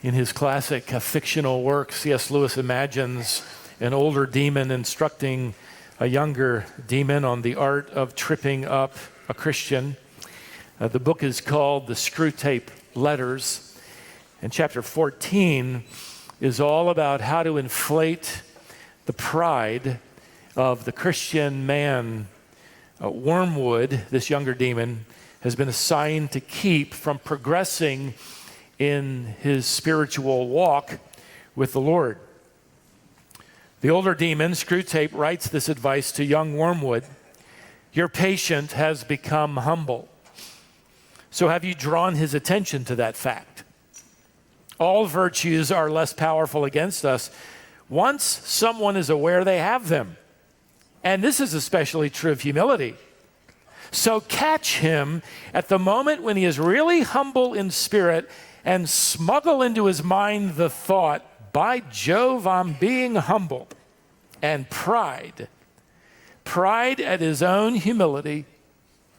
In his classic fictional work, C.S. Lewis imagines an older demon instructing a younger demon on the art of tripping up a Christian. The book is called the Screwtape Letters, and chapter 14 is all about how to inflate the pride of the Christian man. Wormwood, this younger demon, has been assigned to keep from progressing in his spiritual walk with the Lord. The older demon, Screwtape, writes this advice to young Wormwood: "Your patient has become humble. So have you drawn his attention to that fact? All virtues are less powerful against us once someone is aware they have them. And this is especially true of humility. So catch him at the moment when he is really humble in spirit and smuggle into his mind the thought, 'By Jove, I'm being humbled.' And pride at his own humility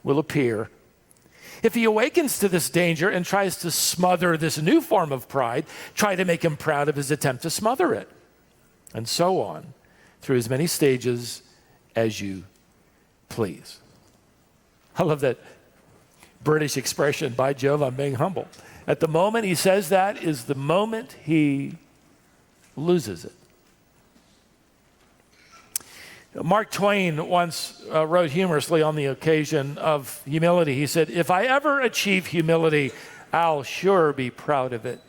will appear. If he awakens to this danger and tries to smother this new form of pride, try to make him proud of his attempt to smother it, and so on, through as many stages as you please." I love that British expression, "By Jove, I'm being humble." At the moment he says that is the moment he loses it. Mark Twain once wrote humorously on the occasion of humility. He said, "If I ever achieve humility, I'll sure be proud of it."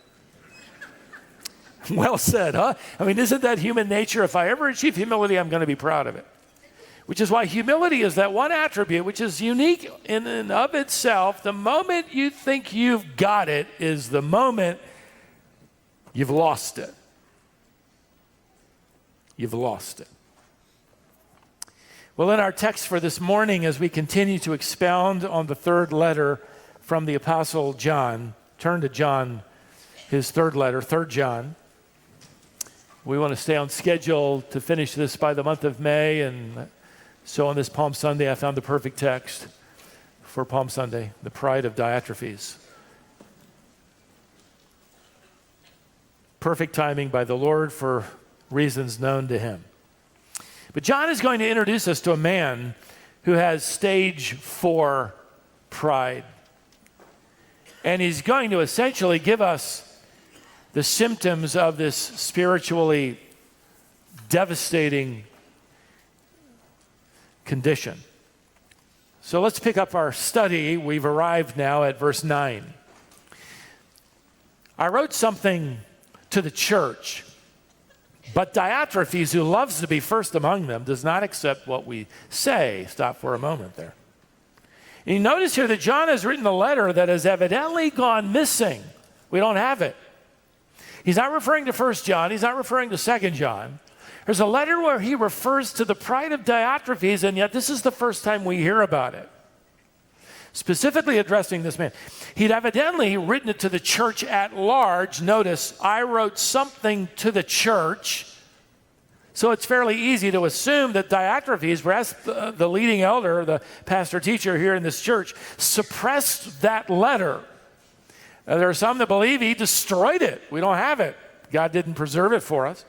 Well said, huh? I mean, isn't that human nature? If I ever achieve humility, I'm going to be proud of it. Which is why humility is that one attribute which is unique in and of itself. The moment you think you've got it is the moment you've lost it. You've lost it. Well, in our text for this morning, as we continue to expound on the third letter from the Apostle John, turn to John, his third letter, 3 John. We want to stay on schedule to finish this by the month of May, and so on this Palm Sunday, I found the perfect text for Palm Sunday, the pride of Diotrephes. Perfect timing by the Lord for reasons known to him. But John is going to introduce us to a man who has stage 4 pride. And he's going to essentially give us the symptoms of this spiritually devastating condition. So let's pick up our study. We've arrived now at verse 9. "I wrote something to the church, but Diotrephes, who loves to be first among them, does not accept what we say." Stop for a moment there. And you notice here that John has written a letter that has evidently gone missing. We don't have it. He's not referring to 1 John. He's not referring to 2 John. There's a letter where he refers to the pride of Diotrephes, and yet this is the first time we hear about it, specifically addressing this man. He'd evidently written it to the church at large. Notice, "I wrote something to the church." So it's fairly easy to assume that Diotrephes, perhaps the leading elder, the pastor teacher here in this church, suppressed that letter. There are some that believe he destroyed it. We don't have it. God didn't preserve it for us.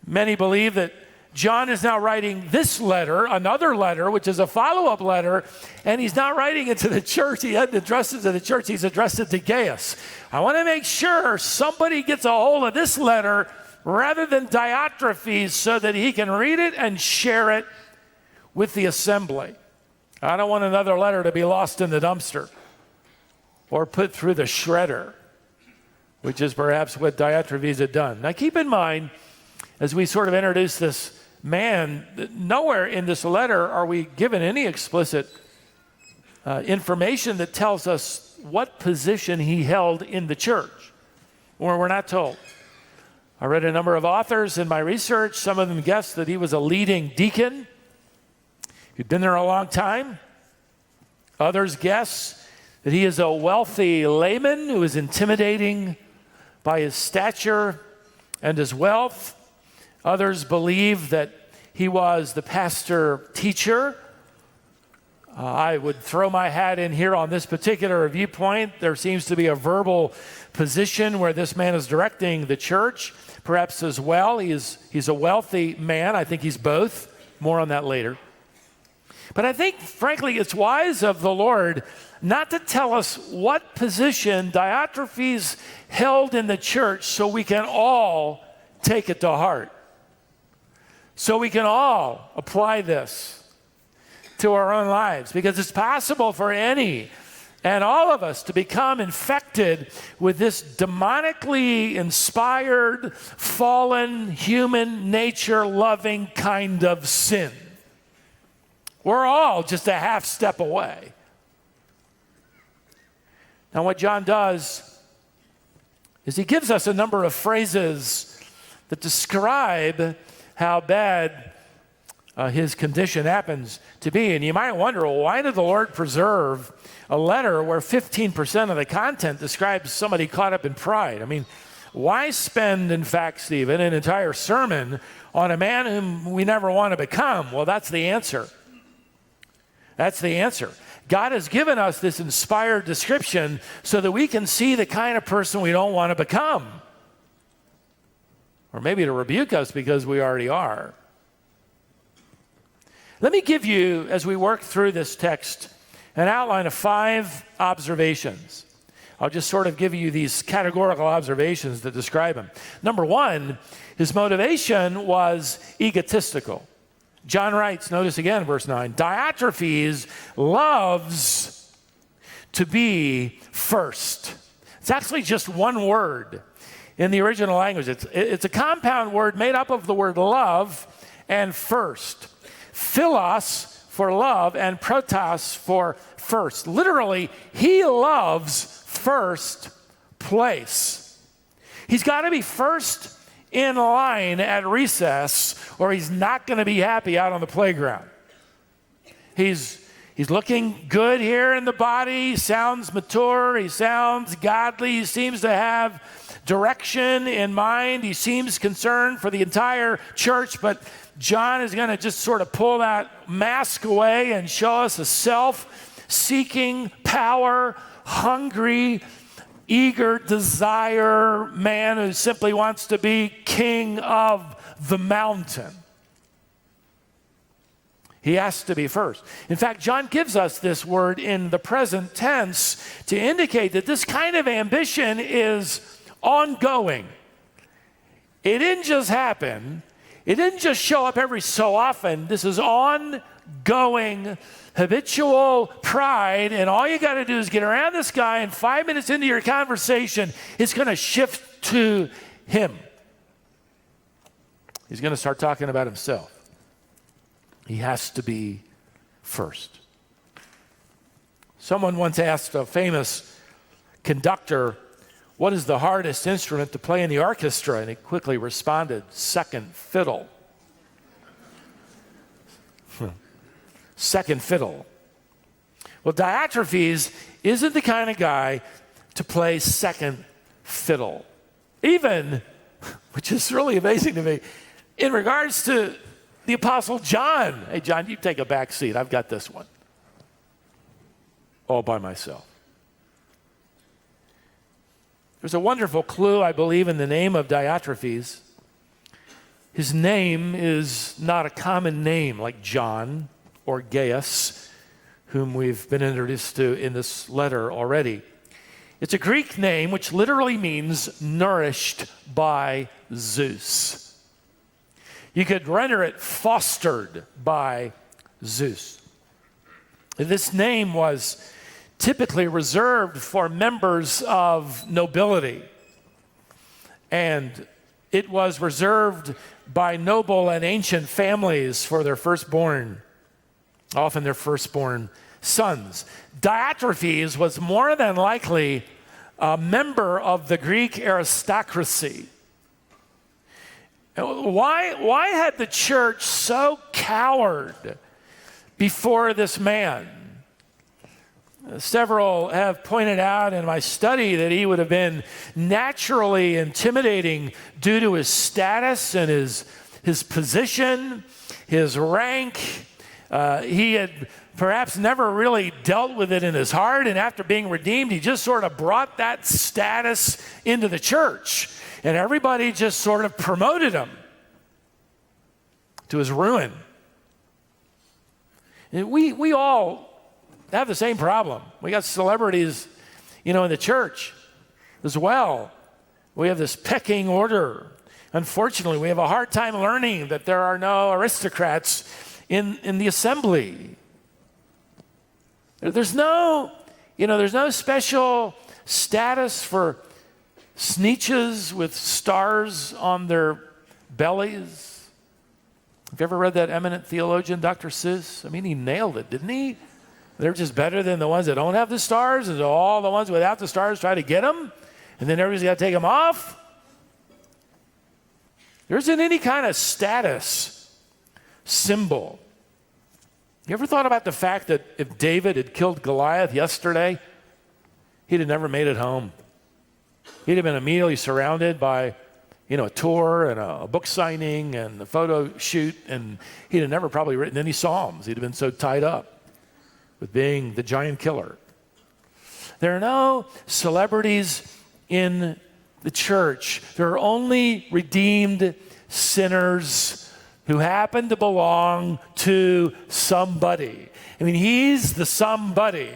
Many believe that John is now writing this letter, another letter, which is a follow-up letter, and he's not writing it to the church. He hadn't addressed it to the church. He's addressed it to Gaius. I want to make sure somebody gets a hold of this letter rather than Diotrephes so that he can read it and share it with the assembly. I don't want another letter to be lost in the dumpster or put through the shredder, which is perhaps what Diotrephes had done. Now keep in mind, as we sort of introduce this man, nowhere in this letter are we given any explicit information that tells us what position he held in the church, or we're not told. I read a number of authors in my research. Some of them guessed that he was a leading deacon. He'd been there a long time. Others guess that he is a wealthy layman who is intimidating by his stature and his wealth. Others believe that he was the pastor teacher I would throw my hat in here on this particular viewpoint. There seems to be a verbal position where this man is directing the church, perhaps as well. He's a wealthy man. I think he's both. More on that later. But I think, frankly, it's wise of the Lord not to tell us what position Diotrephes held in the church so we can all take it to heart. So we can all apply this to our own lives, because it's possible for any and all of us to become infected with this demonically inspired, fallen, human nature loving kind of sin. We're all just a half step away. Now, what John does is he gives us a number of phrases that describe how bad his condition happens to be. And you might wonder, well, why did the Lord preserve a letter where 15% of the content describes somebody caught up in pride? I mean, why spend, in fact, Stephen, an entire sermon on a man whom we never want to become? Well, that's the answer. That's the answer. God has given us this inspired description so that we can see the kind of person we don't want to become. Or maybe to rebuke us because we already are. Let me give you, as we work through this text, an outline of 5 observations. I'll just sort of give you these categorical observations that describe him. Number 1, his motivation was egotistical. John writes, notice again, verse 9, Diotrephes loves to be first. It's actually just one word in the original language. It's a compound word made up of the word love and first. Philos for love and protos for first. Literally, he loves first place. He's got to be first in line at recess, or he's not going to be happy out on the playground. He's looking good here in the body. He sounds mature. He sounds godly. He seems to have direction in mind. He seems concerned for the entire church, but John is going to just sort of pull that mask away and show us a self-seeking, power, hungry, eager desire man who simply wants to be king of the mountain. He has to be first. In fact, John gives us this word in the present tense to indicate that this kind of ambition is ongoing. It didn't just happen. It didn't just show up every so often. This is ongoing, habitual pride, and all you got to do is get around this guy, and 5 minutes into your conversation, it's going to shift to him. He's going to start talking about himself. He has to be first. Someone once asked a famous conductor, what is the hardest instrument to play in the orchestra? And he quickly responded, second fiddle. Second fiddle. Well, Diotrephes isn't the kind of guy to play second fiddle. Even, which is really amazing to me, in regards to the Apostle John. Hey, John, you take a back seat. I've got this one. All by myself. There's a wonderful clue, I believe, in the name of Diotrephes. His name is not a common name like John or Gaius, whom we've been introduced to in this letter already. It's a Greek name which literally means nourished by Zeus. You could render it fostered by Zeus. This name was typically reserved for members of nobility. And it was reserved by noble and ancient families for their firstborn, often their firstborn sons. Diotrephes was more than likely a member of the Greek aristocracy. Why had the church so cowered before this man? Several have pointed out in my study that he would have been naturally intimidating due to his status and his position, his rank, He had perhaps never really dealt with it in his heart, and after being redeemed, he just sort of brought that status into the church, and everybody just sort of promoted him to his ruin. And we all have the same problem. We got celebrities, in the church as well. We have this pecking order. Unfortunately, we have a hard time learning that there are no aristocrats in the assembly. There's no special status for sneetches with stars on their bellies. Have you ever read that eminent theologian, Dr. Seuss? I mean, he nailed it, didn't he? They're just better than the ones that don't have the stars, and all the ones without the stars try to get them, and then everybody's got to take them off. There isn't any kind of status symbol. You ever thought about the fact that if David had killed Goliath yesterday, he'd have never made it home? He'd have been immediately surrounded by a tour and a book signing and a photo shoot, and he'd have never probably written any Psalms. He'd have been so tied up with being the giant killer. There are no celebrities in the church. There are only redeemed sinners who happen to belong to somebody. I mean, he's the somebody.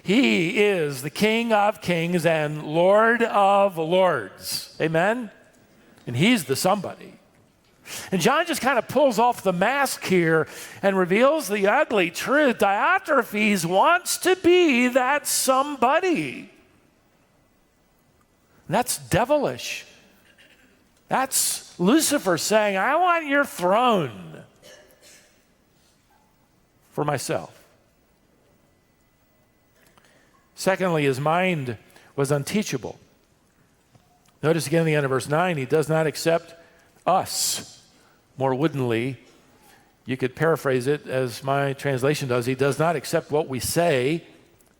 He is the King of Kings and Lord of Lords. Amen? And he's the somebody. And John just kind of pulls off the mask here and reveals the ugly truth. Diotrephes wants to be that somebody. That's devilish. That's Lucifer saying, I want your throne for myself. Secondly, his mind was unteachable. Notice again at the end of verse 9, he does not accept us. More woodenly, you could paraphrase it as my translation does. He does not accept what we say,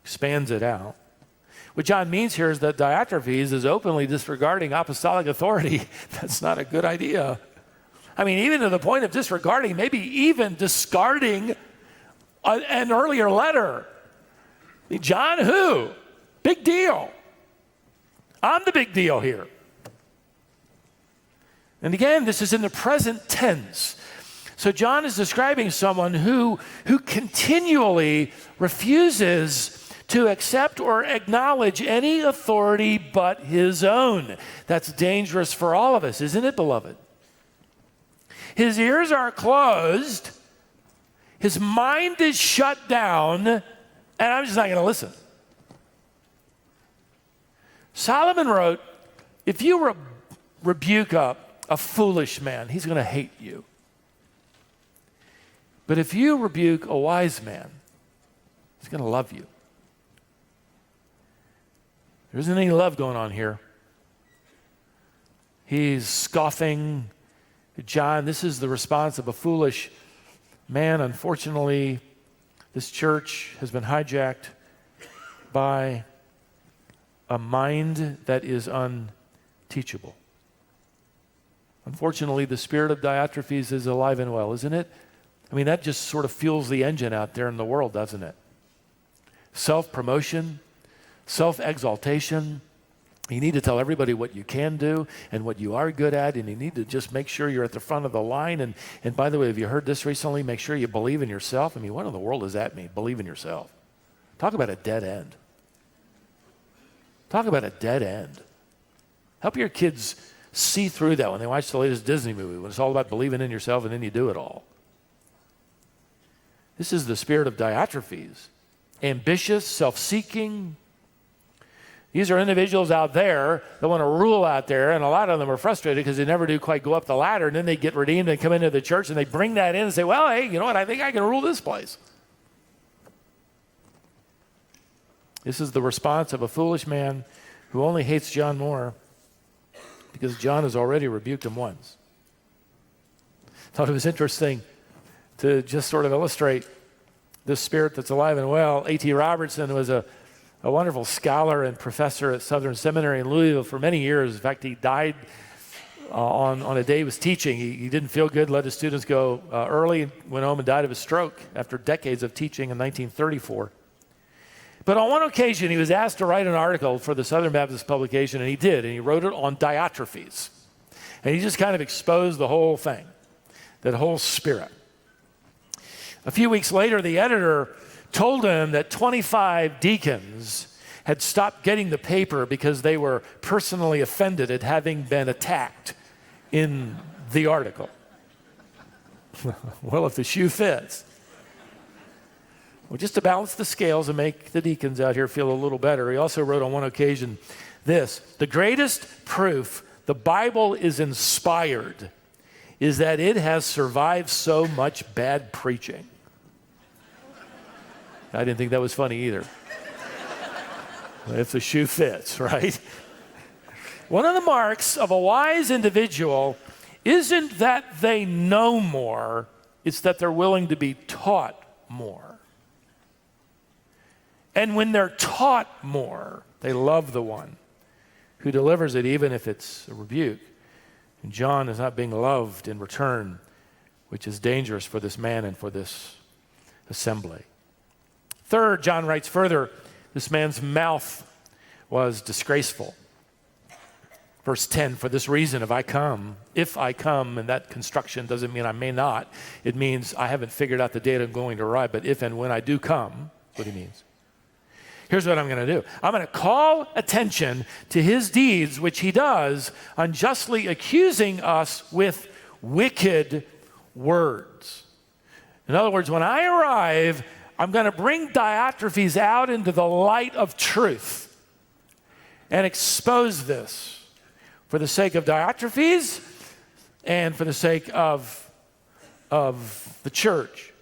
expands it out. What John means here is that Diotrephes is openly disregarding apostolic authority. That's not a good idea. I mean, even to the point of disregarding, maybe even discarding an earlier letter. I mean, John who? Big deal. I'm the big deal here. And again, this is in the present tense. So John is describing someone who continually refuses to accept or acknowledge any authority but his own. That's dangerous for all of us, isn't it, beloved? His ears are closed, his mind is shut down, and I'm just not going to listen. Solomon wrote, if you rebuke a foolish man, he's going to hate you. But if you rebuke a wise man, he's going to love you. There isn't any love going on here. He's scoffing. John, this is the response of a foolish man. Unfortunately, this church has been hijacked by a mind that is unteachable. Unfortunately, the spirit of Diotrephes is alive and well, isn't it? I mean, that just sort of fuels the engine out there in the world, doesn't it? Self-promotion, self-exaltation. You need to tell everybody what you can do and what you are good at, and you need to just make sure you're at the front of the line. And by the way, have you heard this recently? Make sure you believe in yourself. I mean, what in the world does that mean, believe in yourself? Talk about a dead end. Talk about a dead end. Help your kids see through that when they watch the latest Disney movie, when it's all about believing in yourself and then you do it all. This is the spirit of Diotrephes. Ambitious, self-seeking. These are individuals out there that want to rule out there, and a lot of them are frustrated because they never do quite go up the ladder, and then they get redeemed and come into the church and they bring that in and say, well, hey, you know what, I think I can rule this place. This is the response of a foolish man who only hates John more because John has already rebuked him once. I thought it was interesting to just sort of illustrate this spirit that's alive and well. A.T. Robertson was a wonderful scholar and professor at Southern Seminary in Louisville for many years. In fact, he died on a day he was teaching. He didn't feel good, let his students go early, went home and died of a stroke after decades of teaching in 1934. But on one occasion, he was asked to write an article for the Southern Baptist publication, and he did, and he wrote it on Diotrephes. And he just kind of exposed the whole thing, that whole spirit. A few weeks later, the editor told him that 25 deacons had stopped getting the paper because they were personally offended at having been attacked in the article. Well, if the shoe fits. Well, just to balance the scales and make the deacons out here feel a little better, he also wrote on one occasion this: the greatest proof the Bible is inspired is that it has survived so much bad preaching. I didn't think that was funny either. If the shoe fits, right? One of the marks of a wise individual isn't that they know more, it's that they're willing to be taught more. And when they're taught more, they love the one who delivers it, even if it's a rebuke. And John is not being loved in return, which is dangerous for this man and for this assembly. Third, John writes further, this man's mouth was disgraceful. Verse 10, for this reason, if I come, and that construction doesn't mean I may not, it means I haven't figured out the date I'm going to arrive, but if and when I do come, that's what he means. Here's what I'm going to do. I'm going to call attention to his deeds, which he does, unjustly accusing us with wicked words. In other words, when I arrive, I'm going to bring Diotrephes out into the light of truth and expose this for the sake of Diotrephes and for the sake of the church.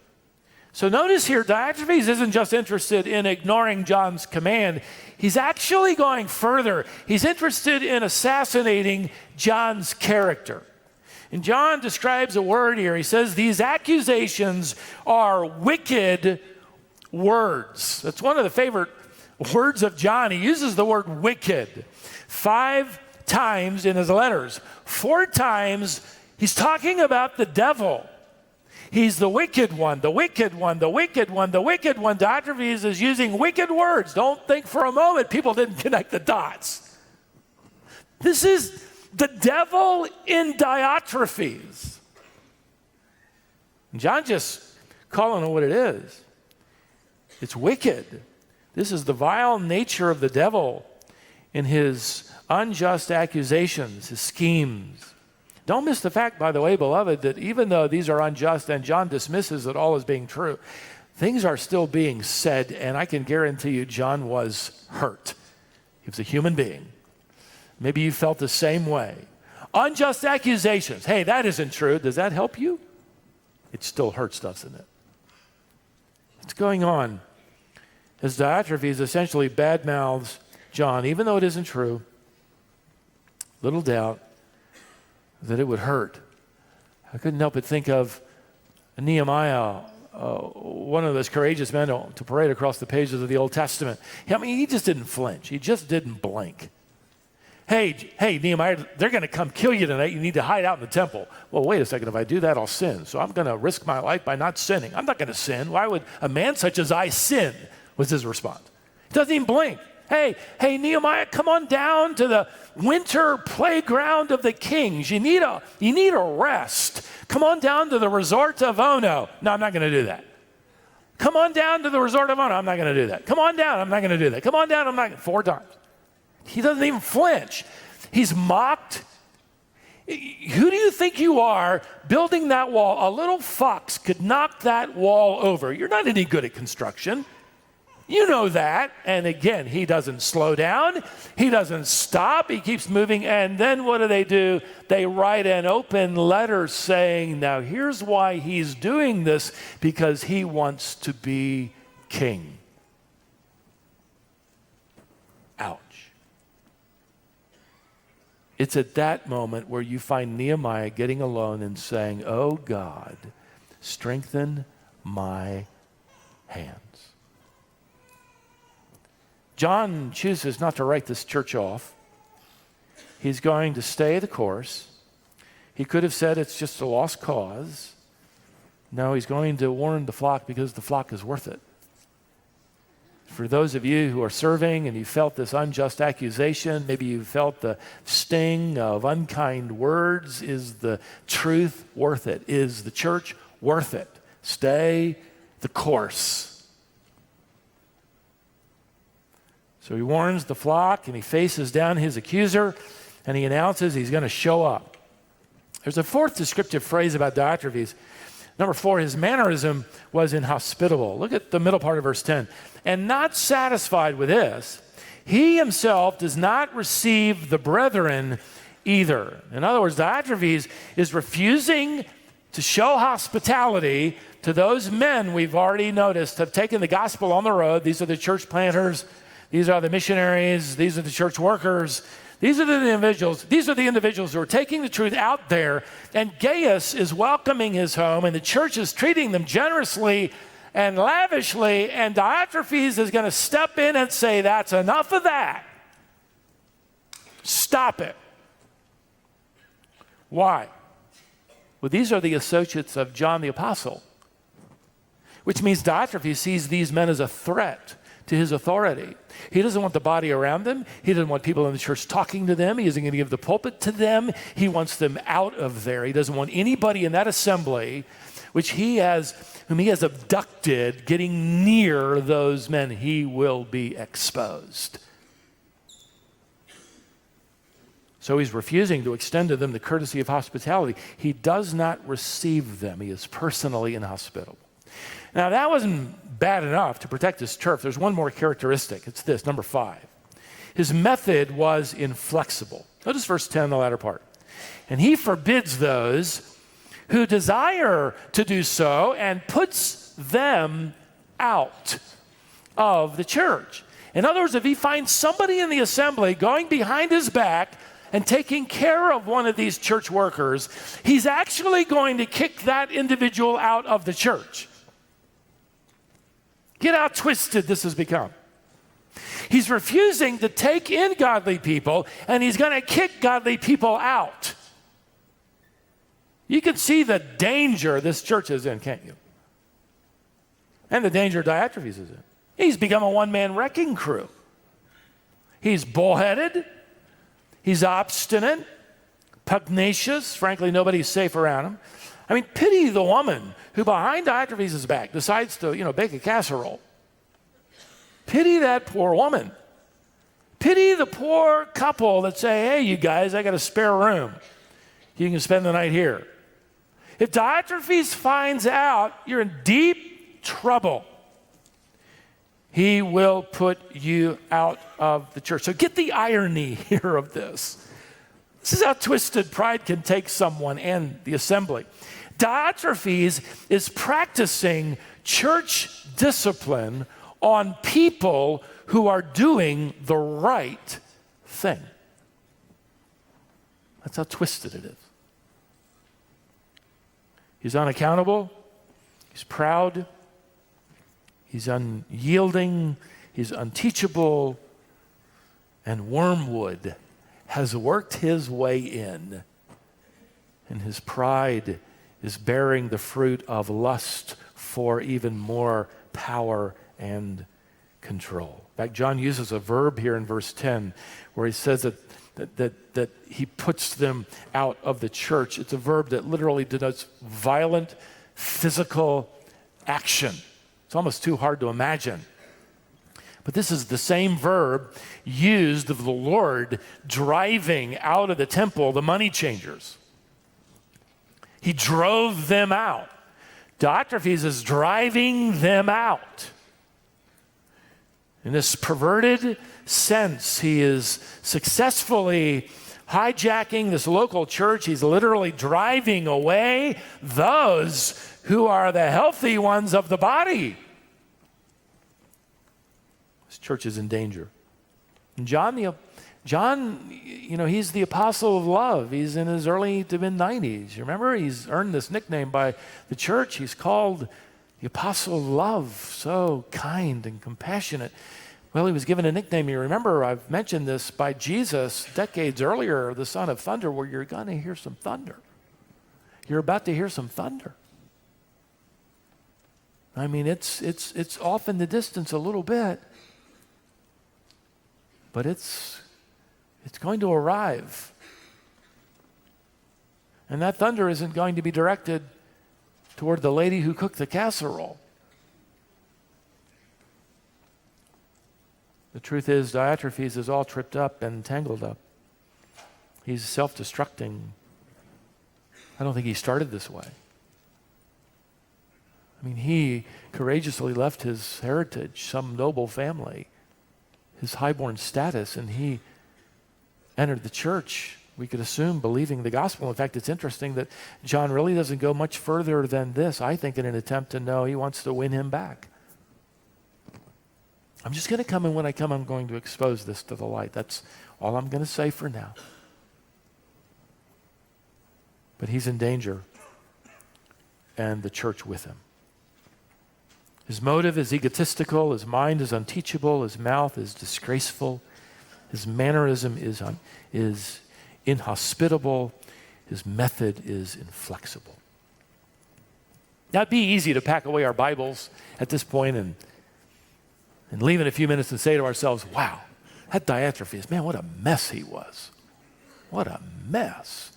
So notice here, Diotrephes isn't just interested in ignoring John's command. He's actually going further. He's interested in assassinating John's character. And John describes a word here. He says these accusations are wicked words. That's one of the favorite words of John. He uses the word wicked 5 times in his letters. 4 times he's talking about the devil. He's the wicked one, the wicked one, the wicked one, the wicked one. Diotrephes is using wicked words. Don't think for a moment people didn't connect the dots. This is the devil in Diotrephes. John just calling it what it is. It's wicked. This is the vile nature of the devil in his unjust accusations, his schemes. Don't miss the fact, by the way, beloved, that even though these are unjust and John dismisses it all as being true, things are still being said, and I can guarantee you John was hurt. He was a human being. Maybe you felt the same way. Unjust accusations. Hey, that isn't true. Does that help you? It still hurts, doesn't it? What's going on? As Diotrephes essentially badmouths John, even though it isn't true, little doubt that it would hurt. I couldn't help but think of Nehemiah, one of those courageous men to parade across the pages of the Old Testament. I mean, he just didn't flinch. He just didn't blink. Hey, Nehemiah, they're going to come kill you tonight. You need to hide out in the temple. Well, wait a second. If I do that, I'll sin. So I'm going to risk my life by not sinning. I'm not going to sin. Why would a man such as I sin? Was his response. He doesn't even blink. Hey, Nehemiah, come on down to the winter playground of the kings. You need a rest. Come on down to the resort of Ono. No, I'm not going to do that. Come on down to the resort of Ono. I'm not going to do that. Come on down. I'm not going to do that. Come on down. I'm not. 4 times. He doesn't even flinch. He's mocked. Who do you think you are building that wall? A little fox could knock that wall over. You're not any good at construction. You know that. And again, he doesn't slow down. He doesn't stop. He keeps moving. And then what do? They write an open letter saying, now here's why he's doing this, because he wants to be king. Ouch. It's at that moment where you find Nehemiah getting alone and saying, oh God, strengthen my hands. John chooses not to write this church off. He's going to stay the course. He could have said it's just a lost cause. No, he's going to warn the flock because the flock is worth it. For those of you who are serving and you felt this unjust accusation, maybe you felt the sting of unkind words, is the truth worth it? Is the church worth it? Stay the course. So he warns the flock and he faces down his accuser and he announces he's going to show up. There's a fourth descriptive phrase about Diotrephes. Number 4, his mannerism was inhospitable. Look at the middle part of verse 10. And not satisfied with this, he himself does not receive the brethren either. In other words, Diotrephes is refusing to show hospitality to those men we've already noticed have taken the gospel on the road. These are the church planters. These are the missionaries. These are the church workers. These are the individuals who are taking the truth out there, and Gaius is welcoming his home, and the church is treating them generously and lavishly, and Diotrephes is going to step in and say, that's enough of that. Stop it. Why? Well, these are the associates of John the Apostle, which means Diotrephes sees these men as a threat to his authority. He doesn't want the body around them. He doesn't want people in the church talking to them. He isn't going to give the pulpit to them. He wants them out of there. He doesn't want anybody in that assembly whom he has abducted getting near those men. He will be exposed. So he's refusing to extend to them the courtesy of hospitality. He does not receive them. He is personally inhospitable. Now, that wasn't bad enough to protect his turf. There's one more characteristic. It's this, number 5. His method was inflexible. Notice verse 10, the latter part. And he forbids those who desire to do so and puts them out of the church. In other words, if he finds somebody in the assembly going behind his back and taking care of one of these church workers, he's actually going to kick that individual out of the church. Get how twisted this has become. He's refusing to take in godly people, and he's going to kick godly people out. You can see the danger this church is in, can't you? And the danger Diotrephes is in. He's become a one-man wrecking crew. He's bullheaded. He's obstinate, pugnacious. Frankly, nobody's safe around him. I mean, pity the woman who behind Diotrephes' back decides to, bake a casserole. Pity that poor woman. Pity the poor couple that say, hey, you guys, I got a spare room. You can spend the night here. If Diotrephes finds out you're in deep trouble, he will put you out of the church. So get the irony here of this. This is how twisted pride can take someone and the assembly. Diotrephes is practicing church discipline on people who are doing the right thing. That's how twisted it is. He's unaccountable. He's proud. He's unyielding. He's unteachable. And wormwood has worked his way in. And his pride is bearing the fruit of lust for even more power and control. In fact, John uses a verb here in verse 10 where he says that he puts them out of the church. It's a verb that literally denotes violent physical action. It's almost too hard to imagine. But this is the same verb used of the Lord driving out of the temple the money changers. He drove them out. Diotrephes is driving them out. In this perverted sense, he is successfully hijacking this local church. He's literally driving away those who are the healthy ones of the body. This church is in danger. And John, he's the apostle of love. He's in his early to mid-90s. You remember? He's earned this nickname by the church. He's called the apostle of love, so kind and compassionate. Well, he was given a nickname. You remember, I've mentioned this, by Jesus decades earlier, the son of thunder, where you're going to hear some thunder. you're about to hear some thunder. I mean, it's off in the distance a little bit, but it's going to arrive. And that thunder isn't going to be directed toward the lady who cooked the casserole. The truth is, Diotrephes is all tripped up and tangled up. He's self-destructing. I don't think he started this way. I mean, he courageously left his heritage, some noble family, his highborn status, and he entered the church, we could assume, believing the gospel. In fact, it's interesting that John really doesn't go much further than this, I think, in an attempt to know he wants to win him back. I'm just going to come, and when I come, I'm going to expose this to the light. That's all I'm going to say for now. But he's in danger, and the church with him. His motive is egotistical, his mind is unteachable, his mouth is disgraceful, his mannerism is inhospitable, his method is inflexible. Now, it'd be easy to pack away our Bibles at this point and leave in a few minutes and say to ourselves, wow, that Diotrephes, man, what a mess he was. What a mess.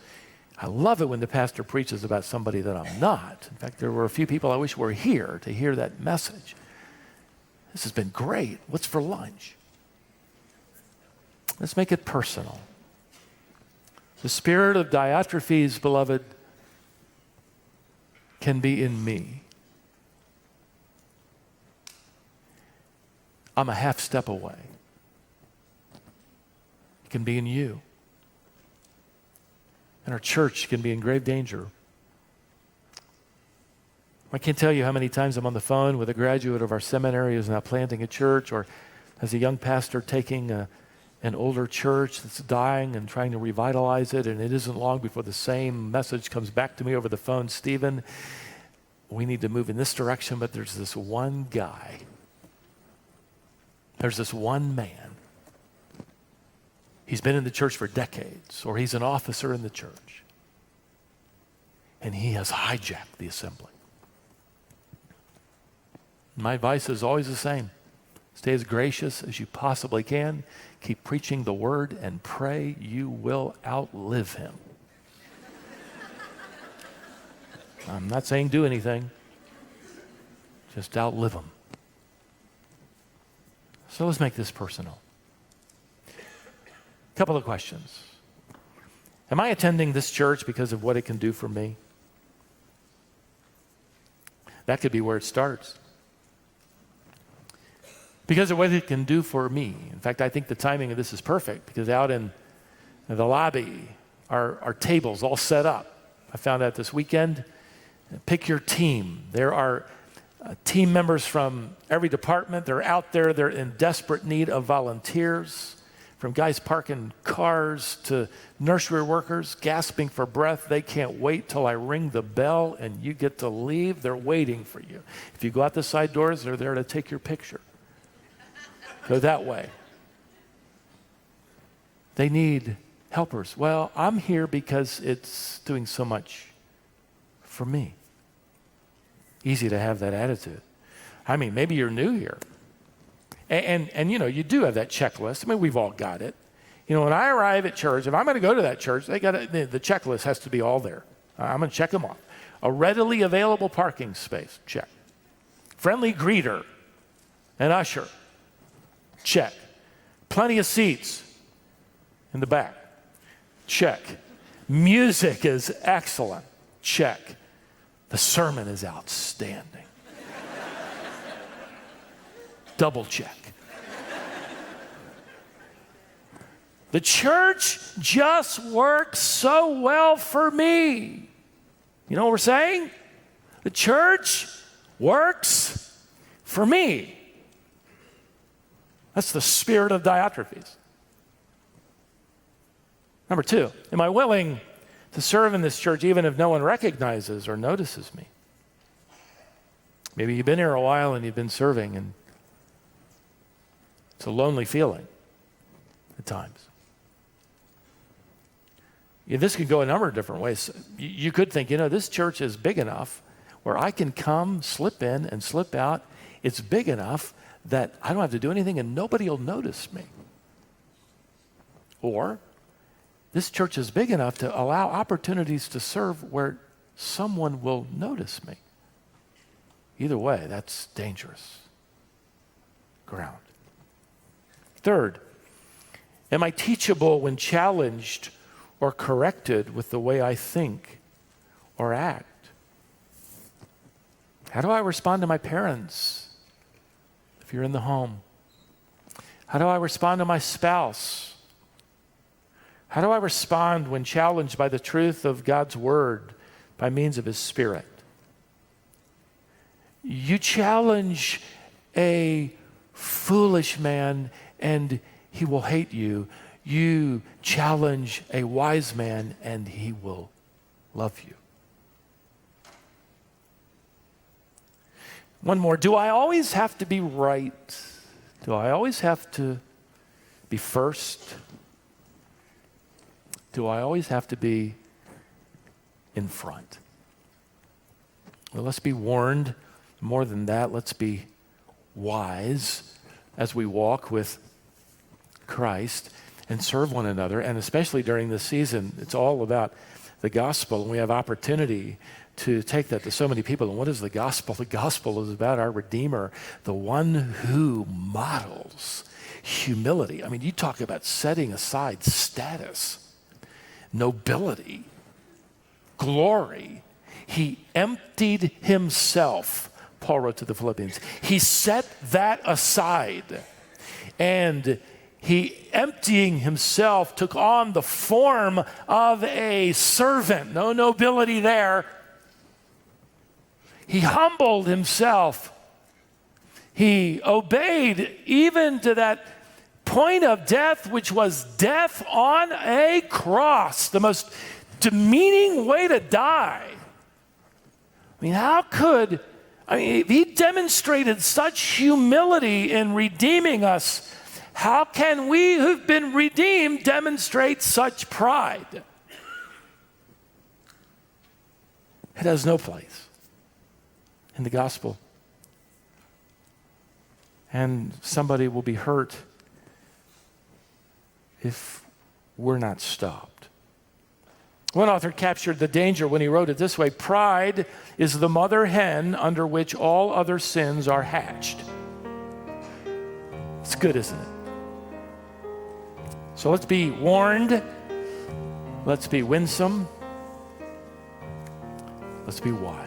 I love it when the pastor preaches about somebody that I'm not. In fact, there were a few people I wish were here to hear that message. This has been great. What's for lunch? Let's make it personal. The spirit of Diotrephes, beloved, can be in me. I'm a half step away. It can be in you. And our church can be in grave danger. I can't tell you how many times I'm on the phone with a graduate of our seminary who's now planting a church, or as a young pastor taking an older church that's dying and trying to revitalize it, and it isn't long before the same message comes back to me over the phone. Stephen, we need to move in this direction, but there's this one guy. There's this one man. He's been in the church for decades, or he's an officer in the church, and he has hijacked the assembly. My advice is always the same. Stay as gracious as you possibly can. Keep preaching the word and pray you will outlive him. I'm not saying do anything. Just outlive him. So let's make this personal. Couple of questions. Am I attending this church because of what it can do for me? That could be where it starts. Because of what it can do for me. In fact, I think the timing of this is perfect, because out in the lobby are tables all set up. I found out this weekend. Pick your team. There are team members from every department. They're out there. They're in desperate need of volunteers. From guys parking cars to nursery workers gasping for breath. They can't wait till I ring the bell and you get to leave. They're waiting for you. If you go out the side doors, they're there to take your picture. Go that way. They need helpers. Well, I'm here because it's doing so much for me. Easy to have that attitude. I mean, maybe you're new here. And you know, you do have that checklist. I mean, we've all got it. You know, when I arrive at church, if I'm going to go to that church, the checklist has to be all there. I'm going to check them off. A readily available parking space, check. Friendly greeter, an usher, check. Plenty of seats in the back, check. Music is excellent, check. The sermon is outstanding. Double check. The church just works so well for me. You know what we're saying? The church works for me. That's the spirit of Diotrephes. Number two, am I willing to serve in this church even if no one recognizes or notices me? Maybe you've been here a while and you've been serving, and it's a lonely feeling at times. This could go a number of different ways. You could think, this church is big enough where I can come, slip in and slip out. It's big enough that I don't have to do anything and nobody will notice me. Or this church is big enough to allow opportunities to serve where someone will notice me. Either way, that's dangerous ground. Third, am I teachable when challenged or corrected with the way I think or act? How do I respond to my parents if you're in the home? How do I respond to my spouse? How do I respond when challenged by the truth of God's word by means of his Spirit? You challenge a foolish man and he will hate you. You challenge a wise man and he will love you. One more. Do I always have to be right? Do I always have to be first? Do I always have to be in front? Well, let's be warned. More than that, let's be wise as we walk with Christ and serve one another. And especially during this season, it's all about the gospel. And we have opportunity to take that to so many people. And what is the gospel? The gospel is about our Redeemer, the one who models humility. I mean, you talk about setting aside status, nobility, glory. He emptied himself, Paul wrote to the Philippians. He set that aside, and he, emptying himself, took on the form of a servant. No nobility there. He humbled himself. He obeyed even to that point of death, which was death on a cross, the most demeaning way to die. I mean, if he demonstrated such humility in redeeming us, how can we who've been redeemed demonstrate such pride? It has no place in the gospel. And somebody will be hurt if we're not stopped. One author captured the danger when he wrote it this way: pride is the mother hen under which all other sins are hatched. It's good, isn't it? So let's be warned. Let's be winsome. Let's be wise.